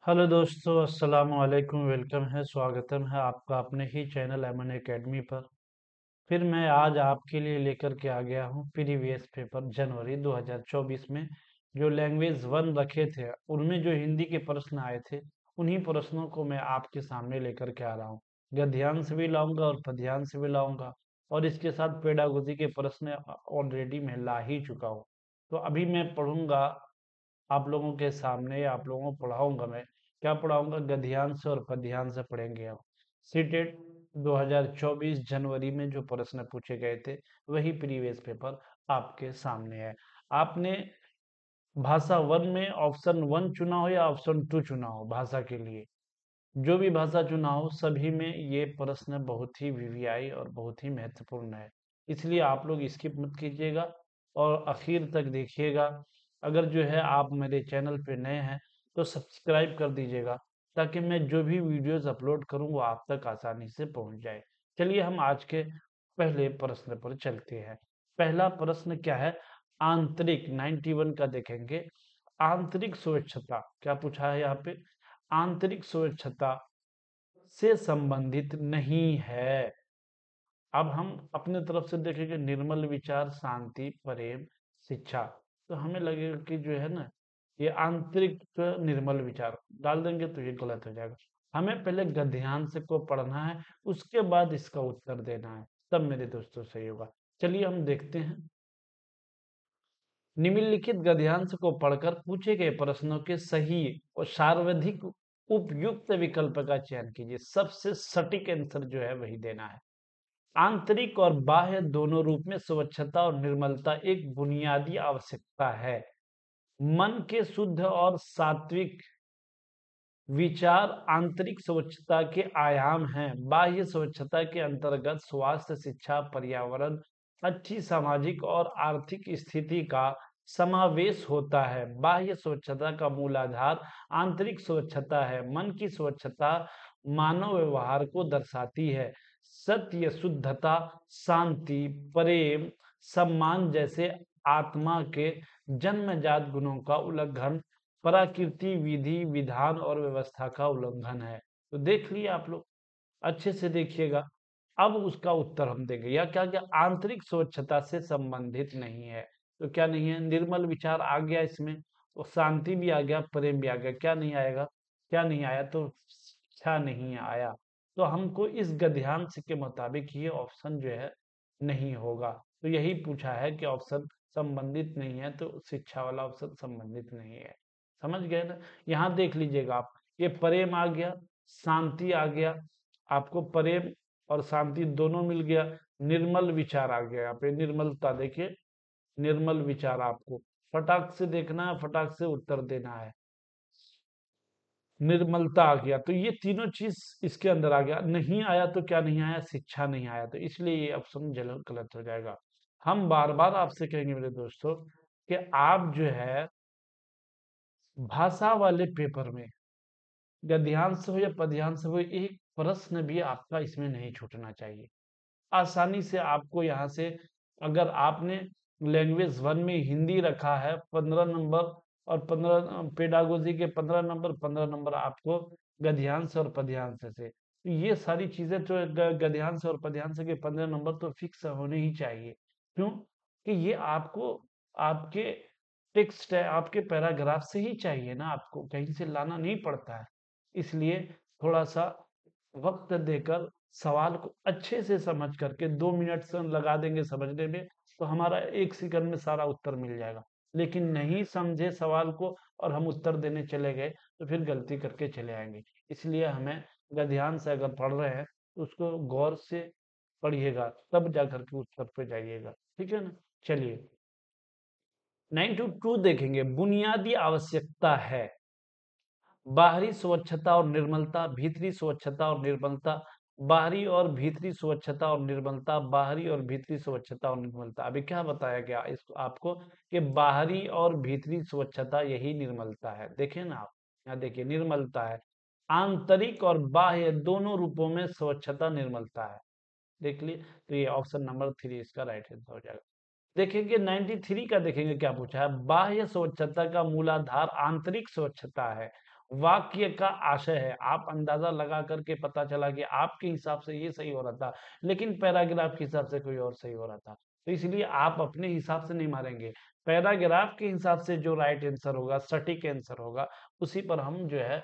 Hello दोस्तों, अस्सलाम वालेकुम। वेलकम है, स्वागतम है आपका अपने ही चैनल एमएन एकेडमी पर। फिर मैं आज आपके लिए लेकर के आ गया हूँ प्रीवियस पेपर जनवरी 2024 में जो लैंग्वेज वन रखे थे, उनमें जो हिंदी के प्रश्न आए थे, उन्हीं प्रश्नों को मैं आपके सामने लेकर के आ रहा हूँ। गद्यांश भी लाऊंगा और पद्यांश भी लाऊंगा, और इसके साथ पेडागोजी के प्रश्न ऑलरेडी मैं ला ही चुका हूँ। तो अभी मैं पढ़ूंगा आप लोगों के सामने, आप लोगों को पढ़ाऊंगा। मैं क्या पढ़ाऊंगा? गद्यांश और पद्यांश पढ़ेंगे हम। सीटेट 2024 जनवरी में जो प्रश्न पूछे गए थे, वही प्रीवियस पेपर आपके सामने है। आपने भाषा वन में ऑप्शन वन चुना हो या ऑप्शन टू चुना हो, भाषा के लिए जो भी भाषा चुना हो, सभी में ये प्रश्न बहुत ही वीवीआई और बहुत ही महत्वपूर्ण है। इसलिए आप लोग स्किप मत कीजिएगा और आखिर तक देखिएगा। अगर जो है आप मेरे चैनल पे नए हैं तो सब्सक्राइब कर दीजिएगा, ताकि मैं जो भी वीडियोस अपलोड करूं वो आप तक आसानी से पहुंच जाए। चलिए हम आज के पहले प्रश्न पर चलते हैं। पहला प्रश्न क्या है? आंतरिक 91 का देखेंगे। आंतरिक स्वच्छता क्या पूछा है यहाँ पे? आंतरिक स्वच्छता से संबंधित नहीं है। अब हम अपने तरफ से देखेंगे निर्मल विचार, शांति, प्रेम, शिक्षा। तो हमें लगेगा कि जो है ना, ये आंतरिक निर्मल विचार डाल देंगे तो ये गलत हो जाएगा। हमें पहले गद्यांश को पढ़ना है, उसके बाद इसका उत्तर देना है, तब मेरे दोस्तों सही होगा। चलिए हम देखते हैं। निम्नलिखित गद्यांश को पढ़कर पूछे गए प्रश्नों के सही और सर्वाधिक उपयुक्त विकल्प का चयन कीजिए। सबसे सटीक आंसर जो है वही देना है। आंतरिक और बाह्य दोनों रूप में स्वच्छता और निर्मलता एक बुनियादी आवश्यकता है। मन के शुद्ध और सात्विक विचार आंतरिक स्वच्छता के आयाम हैं। बाह्य स्वच्छता के अंतर्गत स्वास्थ्य, शिक्षा, पर्यावरण, अच्छी सामाजिक और आर्थिक स्थिति का समावेश होता है। बाह्य स्वच्छता का मूलाधार आंतरिक स्वच्छता है। मन की स्वच्छता मानव व्यवहार को दर्शाती है। सत्य, शुद्धता, शांति, प्रेम, सम्मान जैसे आत्मा के जन्मजात गुणों का उल्लंघन प्राकृतिक विधि, विधान और व्यवस्था का उल्लंघन है। तो देख लिए आप लोग, अच्छे से देखिएगा। अब उसका उत्तर हम देंगे। या क्या क्या आंतरिक स्वच्छता से संबंधित नहीं है? तो क्या नहीं है? निर्मल विचार आ गया इसमें, तो शांति भी आ गया, प्रेम भी आ गया। क्या नहीं आएगा? क्या नहीं आया? तो शिक्षा नहीं आया। तो हमको इस गद्यांश के मुताबिक ये ऑप्शन जो है नहीं होगा। तो यही पूछा है कि ऑप्शन संबंधित नहीं है, तो शिक्षा वाला ऑप्शन संबंधित नहीं है। समझ गए ना? यहाँ देख लीजिएगा आप, ये प्रेम आ गया, शांति आ गया, आपको प्रेम और शांति दोनों मिल गया। निर्मल विचार आ गया, यहाँ पे निर्मलता देखिए, निर्मल विचार आपको फटाक से देखना है, फटाक से उत्तर देना है। निर्मलता आ गया, तो ये तीनों चीज इसके अंदर आ गया। नहीं आया तो क्या नहीं आया? शिक्षा नहीं आया, तो इसलिए ये ऑप्शन गलत हो जाएगा। हम बार बार आपसे कहेंगे मेरे दोस्तों कि आप जो है भाषा वाले पेपर में गद्यांश हो या पद्यांश हो, एक प्रश्न भी आपका इसमें नहीं छूटना चाहिए। आसानी से आपको यहाँ से, अगर आपने लैंग्वेज वन में हिंदी रखा है 15 नंबर, और 15 पेडागोजी के 15 नंबर, 15 नंबर आपको गद्यांश और पद्यांश से। तो ये सारी चीजें तो गद्यांश और पद्यांश के 15 नंबर तो फिक्स होने ही चाहिए। क्यों? कि ये आपको आपके टेक्स्ट है, आपके पैराग्राफ से ही चाहिए ना, आपको कहीं से लाना नहीं पड़ता है। इसलिए थोड़ा सा वक्त देकर सवाल को अच्छे से समझ करके 2 मिनट से लगा देंगे समझने में, तो हमारा 1 सेकंड में सारा उत्तर मिल जाएगा। लेकिन नहीं समझे सवाल को और हम उत्तर देने चले गए, तो फिर गलती करके चले आएंगे। इसलिए हमें ध्यान से अगर पढ़ रहे हैं तो उसको गौर से पढ़िएगा, तब जाकर के उत्तर पे जाइएगा। ठीक है ना? चलिए 92 देखेंगे। बुनियादी आवश्यकता है। बाहरी स्वच्छता और निर्मलता, भीतरी स्वच्छता और निर्मलता, बाहरी और भीतरी स्वच्छता और निर्मलता, बाहरी और भीतरी स्वच्छता और निर्मलता। अभी क्या बताया गया इसको आपको कि बाहरी और भीतरी स्वच्छता यही निर्मलता है। देखें ना आप, यहाँ देखिए निर्मलता है। आंतरिक और बाह्य दोनों रूपों में स्वच्छता निर्मलता है। देख लिए, तो ये ऑप्शन नंबर 3 इसका राइट आंसर हो जाएगा। देखेंगे 93 का, देखेंगे क्या पूछा है। बाह्य स्वच्छता का मूलाधार आंतरिक स्वच्छता है वाक्य का आशय है। आप अंदाजा लगा करके पता चला कि आपके हिसाब से ये सही हो रहा था, लेकिन पैराग्राफ के हिसाब से कोई और सही हो रहा था। तो इसलिए आप अपने हिसाब से नहीं मारेंगे। पैराग्राफ के हिसाब से जो राइट आंसर होगा, सटीक आंसर होगा, उसी पर हम जो है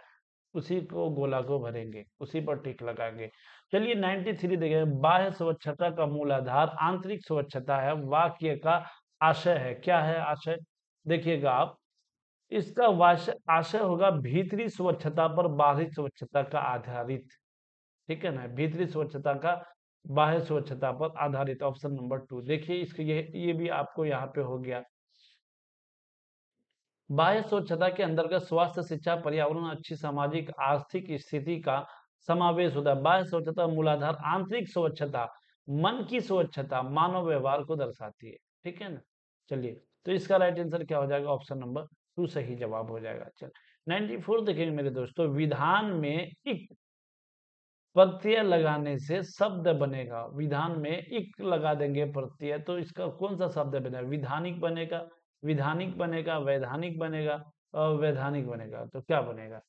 उसी को गोला को भरेंगे, उसी पर टिक लगाएंगे। चलिए 93 देखें। बाह्य स्वच्छता का मूल आधार आंतरिक स्वच्छता है। वाक्य का आशय है। क्या है आशय? देखिएगा आप, इसका आशय होगा भीतरी स्वच्छता पर बाहरी स्वच्छता का आधारित। ठीक है ना, भीतरी स्वच्छता का बाह्य स्वच्छता पर आधारित। ऑप्शन नंबर 2 देखिए, इसके ये भी आपको यहाँ पे हो गया। बाह्य स्वच्छता के अंतर्गत स्वास्थ्य, शिक्षा, पर्यावरण, अच्छी सामाजिक आर्थिक स्थिति का समावेश होता है। बाह्य स्वच्छता मूलाधार। आंतरिक स्वच्छता मन की स्वच्छता, मानव व्यवहार को दर्शाती है। ठीक है ना। चलिए, तो इसका राइट आंसर क्या हो जाएगा? ऑप्शन नंबर 2 सही जवाब हो जाएगा। चल 94 देखेंगे मेरे दोस्तों। विधान में इक प्रत्यय लगाने से शब्द बनेगा। विधान में इक लगा देंगे प्रत्यय, तो इसका कौन सा शब्द बनेगा? विधानिक बनेगा, विधानिक बनेगा, वैधानिक बनेगा, अवैधानिक बनेगा। तो क्या बनेगा?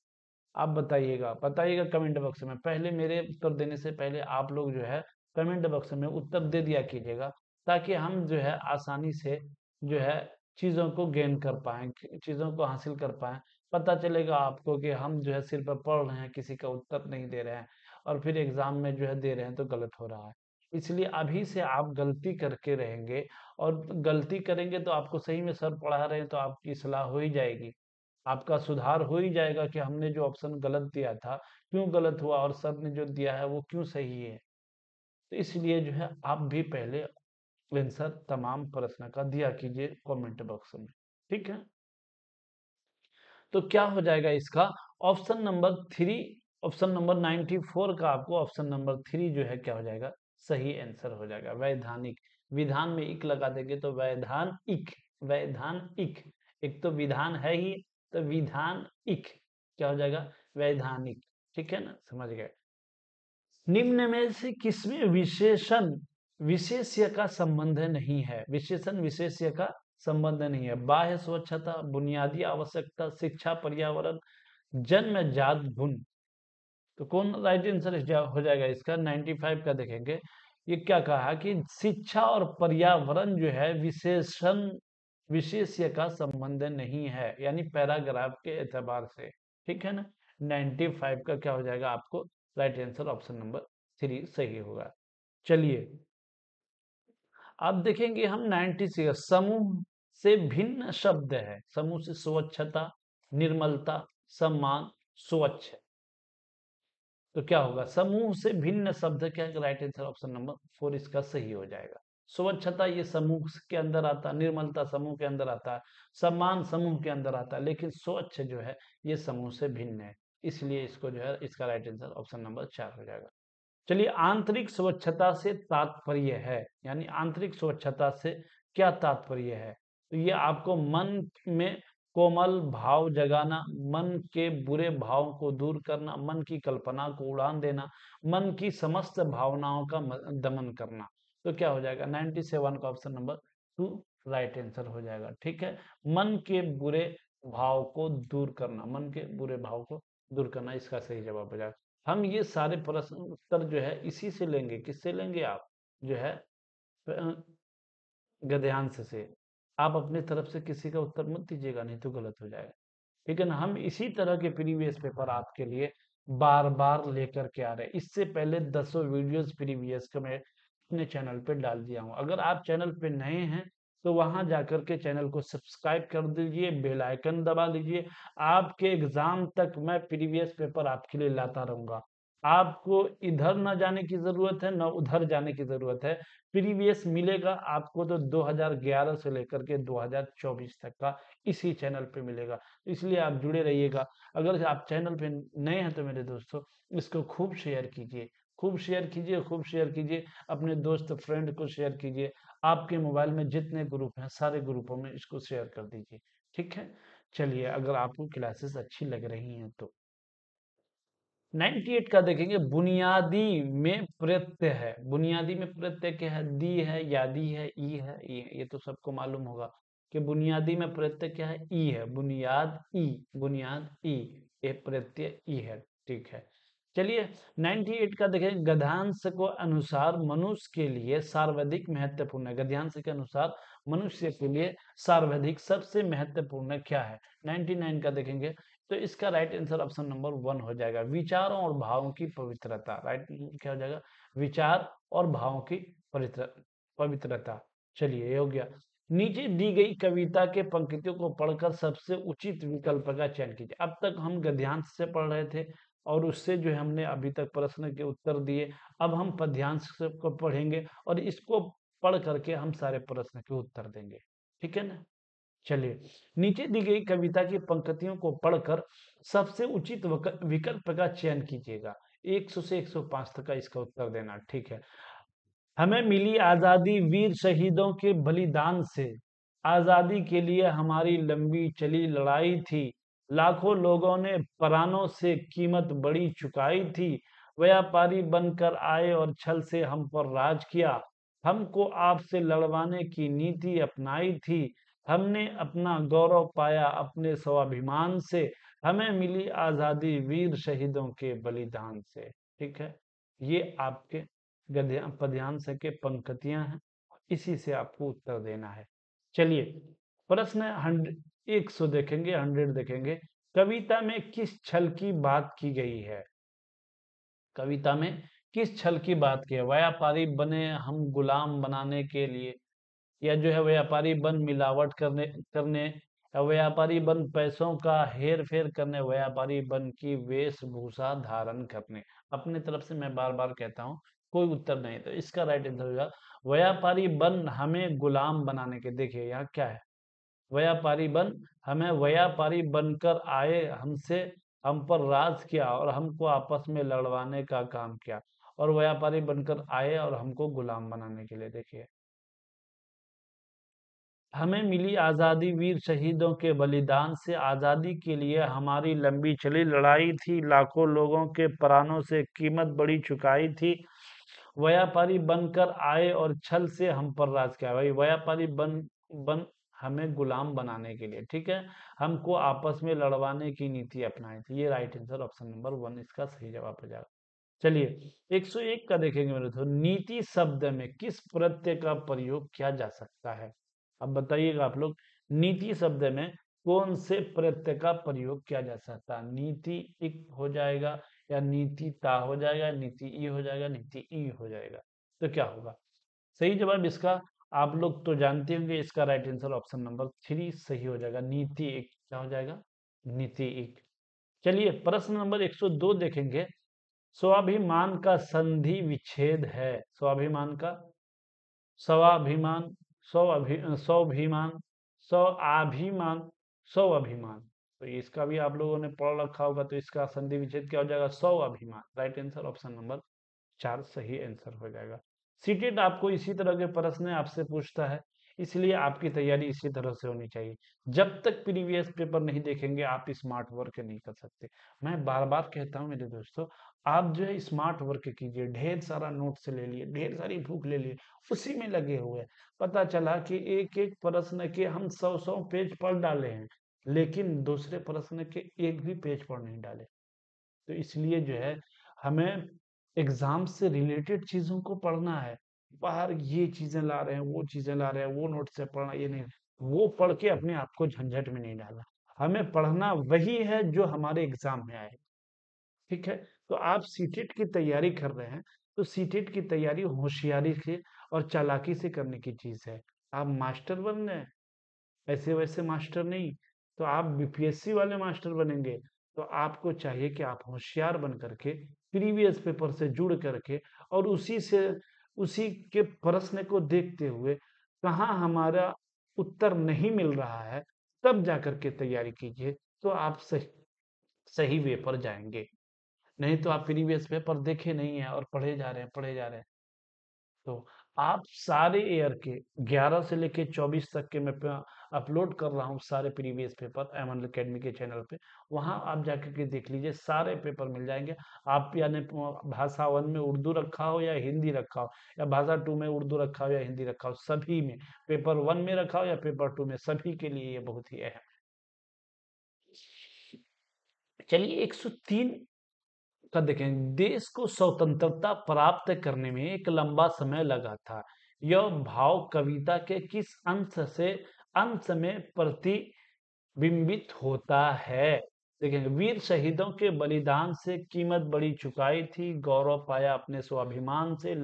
आप बताइएगा, बताइएगा कमेंट बॉक्स में। पहले मेरे उत्तर देने से पहले आप लोग जो है कमेंट बॉक्स में उत्तर दे दिया कीजिएगा, ताकि हम जो है आसानी से जो है चीज़ों को गेन कर पाएँ, चीज़ों को हासिल कर पाएँ। पता चलेगा आपको कि हम जो है सिर्फ पढ़ रहे हैं, किसी का उत्तर नहीं दे रहे हैं, और फिर एग्ज़ाम में जो है दे रहे हैं तो गलत हो रहा है। इसलिए अभी से आप गलती करके रहेंगे, और गलती करेंगे तो आपको सही में सर पढ़ा रहे हैं तो आपकी इस्लाह हो ही जाएगी। आपका सुधार हो ही जाएगा कि हमने जो ऑप्शन गलत दिया था क्यों गलत हुआ, और सर ने जो दिया है वो क्यों सही है। तो इसलिए जो है आप भी पहले आंसर तमाम प्रश्न का दिया कीजिए कमेंट बॉक्स में। ठीक है, तो क्या हो जाएगा इसका? ऑप्शन नंबर 3, ऑप्शन नंबर 94 का आपको ऑप्शन नंबर 3 जो है क्या हो जाएगा? सही आंसर हो जाएगा। वैधानिक। विधान में इक लगा देंगे तो वैधान इक, वैधान इक। एक तो विधान है ही, तो विधान इक क्या हो जाएगा? वैधानिक। ठीक है ना, समझ गए। निम्न में से किसमें विशेषण विशेष्य का संबंध नहीं है? विशेषण विशेष्य का संबंध नहीं है। बाह्य स्वच्छता, बुनियादी आवश्यकता, शिक्षा, पर्यावरण, जन्मजात गुण। तो कौन राइट आंसर हो जाएगा इसका? 95 का देखेंगे। ये क्या कहा कि शिक्षा और पर्यावरण जो है विशेषण विशेष्य का संबंध नहीं है, यानी पैराग्राफ के एतबार से। ठीक है ना। 95 का क्या हो जाएगा आपको? राइट आंसर ऑप्शन नंबर 3 सही होगा। चलिए, अब देखेंगे हम 96। समूह से भिन्न शब्द है। समूह से स्वच्छता, निर्मलता, सम्मान, स्वच्छ। तो क्या होगा? समूह से भिन्न शब्द क्या है? राइट आंसर ऑप्शन नंबर 4 इसका सही हो जाएगा। स्वच्छता ये समूह के अंदर आता है, निर्मलता समूह के अंदर आता है, सम्मान समूह के अंदर आता है, लेकिन स्वच्छ जो है ये समूह से भिन्न है। इसलिए इसको जो है इसका राइट आंसर ऑप्शन नंबर 4 हो जाएगा। चलिए, आंतरिक स्वच्छता से तात्पर्य है, यानी आंतरिक स्वच्छता से क्या तात्पर्य है? तो ये आपको मन में कोमल भाव जगाना, मन के बुरे भाव को दूर करना, मन की कल्पना को उड़ान देना, मन की समस्त भावनाओं का दमन करना। तो क्या हो जाएगा? 97 का ऑप्शन नंबर 2 राइट आंसर हो जाएगा। ठीक है, मन के बुरे भाव को दूर करना, मन के बुरे भाव को दूर करना इसका सही जवाब हो जाएगा। हम ये सारे प्रश्न उत्तर जो है इसी से लेंगे। किससे लेंगे? आप जो है गद्यांश से। आप अपनी तरफ से किसी का उत्तर मत दीजिएगा, नहीं तो गलत हो जाएगा। ठीक है ना। हम इसी तरह के प्रीवियस पेपर आपके लिए बार बार लेकर के आ रहे हैं। इससे पहले 10 वीडियोस प्रीवियस का मैं अपने चैनल पे डाल दिया हूँ। अगर आप चैनल पे नए हैं तो वहां जाकर के चैनल को सब्सक्राइब कर दीजिए, बेल आइकन दबा दीजिए। आपके एग्जाम तक मैं प्रीवियस पेपर आपके लिए लाता रहूंगा। आपको इधर न जाने की जरूरत है, न उधर जाने की जरूरत है। प्रीवियस मिलेगा आपको तो 2011 से लेकर के 2024 तक का इसी चैनल पे मिलेगा। इसलिए आप जुड़े रहिएगा। अगर आप चैनल पे नए हैं तो मेरे दोस्तों इसको खूब शेयर कीजिए, खूब शेयर कीजिए, खूब शेयर कीजिए। अपने दोस्त फ्रेंड को शेयर कीजिए। आपके मोबाइल में जितने ग्रुप हैं सारे ग्रुपों में इसको शेयर कर दीजिए। ठीक है। चलिए, अगर आपको क्लासेस अच्छी लग रही हैं तो 98 का देखेंगे। बुनियादी में प्रत्यय है। बुनियादी में प्रत्यय क्या है? दी है, यादी है, ई है, ई है। ये तो सबको मालूम होगा कि बुनियादी में प्रत्यय क्या है? ई है। बुनियाद ई, बुनियाद ई। ए प्रत्यय ई है। ठीक है, चलिए 98 का देखें, गद्यांश को अनुसार मनुष्य के लिए सर्वाधिक महत्वपूर्ण है। गद्यांश के अनुसार मनुष्य के लिए सर्वाधिक सबसे महत्वपूर्ण क्या है? 99 का देखेंगे तो इसका राइट आंसर ऑप्शन नंबर 1 हो जाएगा, विचारों और भावों की पवित्रता। राइट क्या हो जाएगा? विचार और भावों की पवित्रता। चलिए ये हो गया। नीचे दी गई कविता के पंक्तियों को पढ़कर सबसे उचित विकल्प का चयन कीजिए। अब तक हम गद्यांश से पढ़ रहे थे और उससे जो है हमने अभी तक प्रश्न के उत्तर दिए। अब हम पद्यांश को पढ़ेंगे और इसको पढ़ करके हम सारे प्रश्न के उत्तर देंगे। ठीक है ना? चलिए, नीचे दी गई कविता की पंक्तियों को पढ़कर सबसे उचित विकल्प का चयन कीजिएगा। 100 से 105 तक का इसका उत्तर देना। ठीक है। हमें मिली आजादी वीर शहीदों के बलिदान से, आजादी के लिए हमारी लंबी चली लड़ाई थी, लाखों लोगों ने प्राणों से कीमत बड़ी चुकाई थी, व्यापारी बनकर आए और छल से हम पर राज किया, हमको आपसे लड़वाने की नीति अपनाई थी, हमने अपना गौरव पाया अपने स्वाभिमान से, हमें मिली आजादी वीर शहीदों के बलिदान से। ठीक है, ये आपके पद्यांश के पंक्तियां हैं, इसी से आपको उत्तर देना है। चलिए प्रश्न 100 देखेंगे, 100 देखेंगे। कविता में किस छल की बात की गई है? कविता में किस छल की बात की है? व्यापारी बने हम गुलाम बनाने के लिए, या जो है व्यापारी बन मिलावट करने करने या व्यापारी बन पैसों का हेर फेर करने, व्यापारी बन की वेशभूषा धारण करने। अपने तरफ से मैं बार बार कहता हूँ, कोई उत्तर नहीं, तो इसका राइट आंसर होगा व्यापारी बन हमें गुलाम बनाने के। देखिए यहाँ क्या है, व्यापारी बन हमें, व्यापारी बनकर आए हमसे, हम पर राज किया और हमको आपस में लड़वाने का काम किया, और व्यापारी बनकर आए और हमको गुलाम बनाने के लिए। देखिए, हमें मिली आजादी वीर शहीदों के बलिदान से, आजादी के लिए हमारी लंबी चली लड़ाई थी, लाखों लोगों के प्राणों से कीमत बड़ी चुकाई थी, व्यापारी बनकर आए और छल से हम पर राज किया। भाई व्यापारी बन बन हमें गुलाम बनाने के लिए, ठीक है, हमको आपस में लड़वाने की नीति अपनाई थी। ये राइट आंसर ऑप्शन नंबर 1 इसका सही जवाब हो जाएगा। चलिए 101 का देखेंगे मेरे तो, नीति शब्द में किस प्रत्यय का प्रयोग किया जा सकता है? अब बताइएगा आप लोग, नीति शब्द में कौन से प्रत्यय का प्रयोग किया जा सकता है? नीति इक हो जाएगा, या नीति ता हो जाएगा, नीति ई हो जाएगा, नीति ई हो जाएगा। तो क्या होगा सही जवाब इसका? आप लोग तो जानते होंगे, इसका राइट आंसर ऑप्शन नंबर 3 सही हो जाएगा। नीति एक क्या हो जाएगा? नीति एक। चलिए प्रश्न नंबर 102 देखेंगे। स्वाभिमान का संधि विच्छेद है। स्वाभिमान का, स्वाभिमान, स्वाभिमान, स्वाभिमान, स्वाभिमान। तो इसका भी आप लोगों ने पढ़ रखा होगा, तो इसका संधि विच्छेद क्या हो जाएगा? स्वाभिमान। राइट आंसर ऑप्शन नंबर 4 सही आंसर हो जाएगा। सीटेट आपको इसी तरह के प्रश्न आपसे पूछता है, इसलिए आपकी तैयारी इसी तरह से होनी चाहिए। जब तक प्रीवियस पेपर नहीं देखेंगे आप स्मार्ट वर्क नहीं कर सकते। मैं बार बार कहता हूँ मेरे दोस्तों, आप जो है स्मार्ट वर्क कीजिए, ढेर सारा नोट्स ले लिए, ढेर सारी बुक ले लिए, उसी में लगे हुए। पता चला कि एक एक प्रश्न के हम 100 पेज पढ़ डाले हैं, लेकिन दूसरे प्रश्न के एक भी पेज पर नहीं डाले। तो इसलिए जो है हमें एग्जाम से रिलेटेड चीजों को पढ़ना है। बाहर ये चीजें ला रहे हैं, वो चीजें ला रहे हैं, वो नोट से पढ़ना, ये नहीं, वो पढ़ के अपने आप को झंझट में नहीं डालना। हमें पढ़ना वही है जो हमारे एग्जाम में आए। ठीक है, तो आप सीटेट की तैयारी कर रहे हैं, तो सीटेट की तैयारी होशियारी से और चालाकी से करने की चीज है। आप मास्टर बन रहे हैं, ऐसे वैसे मास्टर नहीं। तो आप बीपीएससी वाले मास्टर बनेंगे, तो आपको चाहिए कि आप होशियार बन करके प्रीवियस पेपर से जुड़ करके और उसी के प्रश्न को देखते हुए कहाँ हमारा उत्तर नहीं मिल रहा है, तब जाकर के तैयारी कीजिए, तो आप सही सही वे पर जाएंगे। नहीं तो आप प्रीवियस पेपर देखे नहीं है और पढ़े जा रहे हैं, पढ़े जा रहे हैं। तो आप सारे ईयर के 11 से लेके 24 तक के मैं अपलोड कर रहा हूँ सारे प्रीवियस पेपर एमएन अकेडमी के चैनल पे। वहां आप जाकर के देख लीजिए, सारे पेपर मिल जाएंगे। आप यानी भाषा 1 में उर्दू रखा हो या हिंदी रखा हो, या भाषा 2 में उर्दू रखा हो या हिंदी रखा हो, सभी में, पेपर 1 में रखा हो या पेपर 2 में, सभी के लिए ये बहुत ही अहम। चलिए 103 का देखें। देश को स्वतंत्रता प्राप्त करने में एक लंबा समय लगा था। यह भाव कविता के किस अंश में प्रतिबिंबित होता है? देखेंगे, वीर शहीदों के बलिदान से कीमत बड़ी चुकाई थी, गौरव पाया अपने स्वाभिमान से,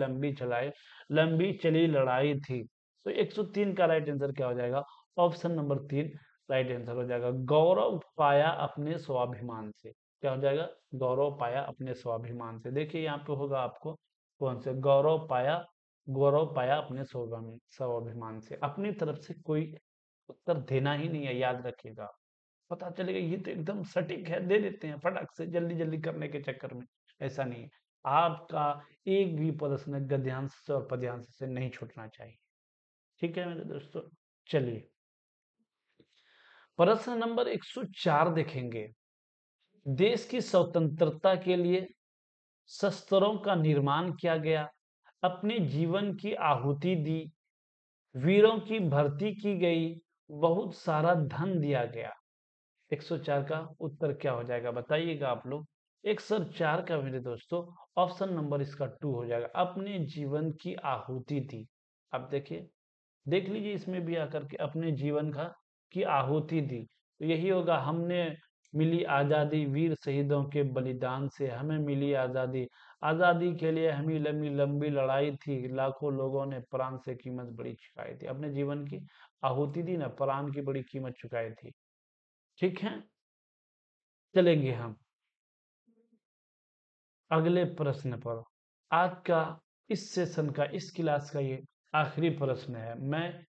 लंबी चली लड़ाई थी। तो 103 का राइट आंसर क्या हो जाएगा? ऑप्शन नंबर 3 राइट आंसर हो जाएगा। गौरव पाया अपने स्वाभिमान से। क्या हो जाएगा? गौरव पाया अपने स्वाभिमान से। देखिए यहाँ पे होगा आपको कौन से गौरव पाया अपने स्वाभिमान से। अपनी तरफ से कोई उत्तर देना ही नहीं है, याद रखिएगा। पता चलेगा ये तो एकदम सटीक है, दे देते हैं फटक से जल्दी जल्दी करने के चक्कर में। ऐसा नहीं है। आपका एक भी प्रश्न गद्यांश से और पद्यांश से नहीं छूटना चाहिए। ठीक है मेरे दोस्तों, चलिए प्रश्न नंबर 104 देखेंगे। देश की स्वतंत्रता के लिए शस्त्रों का निर्माण किया गया, अपने जीवन की आहुति दी, वीरों की भर्ती की गई, बहुत सारा धन दिया गया। 104 का उत्तर क्या हो जाएगा बताइएगा आप लोग। 104 का मेरे दोस्तों ऑप्शन नंबर इसका 2 हो जाएगा। अपने जीवन की आहुति दी। अब देखिए, देख लीजिए इसमें भी आकर के अपने जीवन का की आहुति दी, तो यही होगा। हमने मिली आज़ादी वीर शहीदों के बलिदान से, हमें मिली आज़ादी, आज़ादी के लिए हमें लंबी लंबी लड़ाई थी, लाखों लोगों ने प्राण से कीमत बड़ी चुकाई थी। अपने जीवन की आहुति दी ना, प्राण की बड़ी कीमत चुकाई थी। ठीक है, चलेंगे हम अगले प्रश्न पर। आज का इस सेशन का, इस क्लास का ये आखिरी प्रश्न है। मैं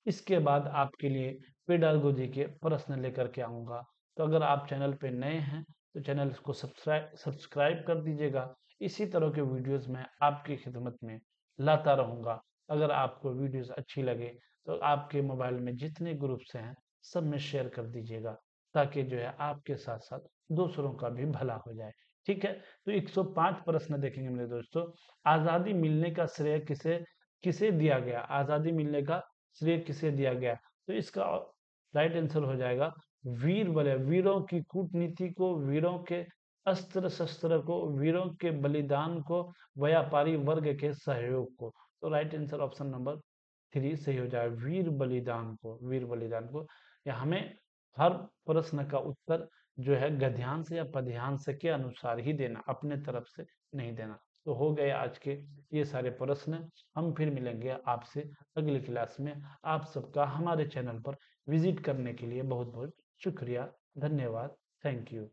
इसके बाद आपके लिए पेडागोजी के प्रश्न लेकर के आऊँगा। तो अगर आप चैनल पे नए हैं तो चैनल को सब्सक्राइब कर दीजिएगा। इसी तरह के वीडियोस मैं आपकी खिदमत में लाता रहूँगा। अगर आपको वीडियोस अच्छी लगे तो आपके मोबाइल में जितने ग्रुप्स हैं सब में शेयर कर दीजिएगा, ताकि जो है आपके साथ साथ दूसरों का भी भला हो जाए। ठीक है, तो 105 प्रश्न देखेंगे मेरे दोस्तों। आज़ादी मिलने का श्रेय किसे किसे दिया गया? आज़ादी मिलने का श्रेय किसे दिया गया? तो इसका राइट आंसर हो जाएगा वीरों की कूटनीति को, वीरों के अस्त्र शस्त्र को, वीरों के बलिदान को, व्यापारी वर्ग के सहयोग को। तो राइट आंसर ऑप्शन नंबर 3 सही हो जाएगा। वीर बलिदान को। या हमें हर प्रश्न का उत्तर जो है गद्यांश या पद्यांश के अनुसार ही देना, अपने तरफ से नहीं देना। तो हो गए आज के ये सारे प्रश्न। हम फिर मिलेंगे आपसे अगली क्लास में। आप सबका हमारे चैनल पर विजिट करने के लिए बहुत बहुत शुक्रिया, धन्यवाद, थैंक यू।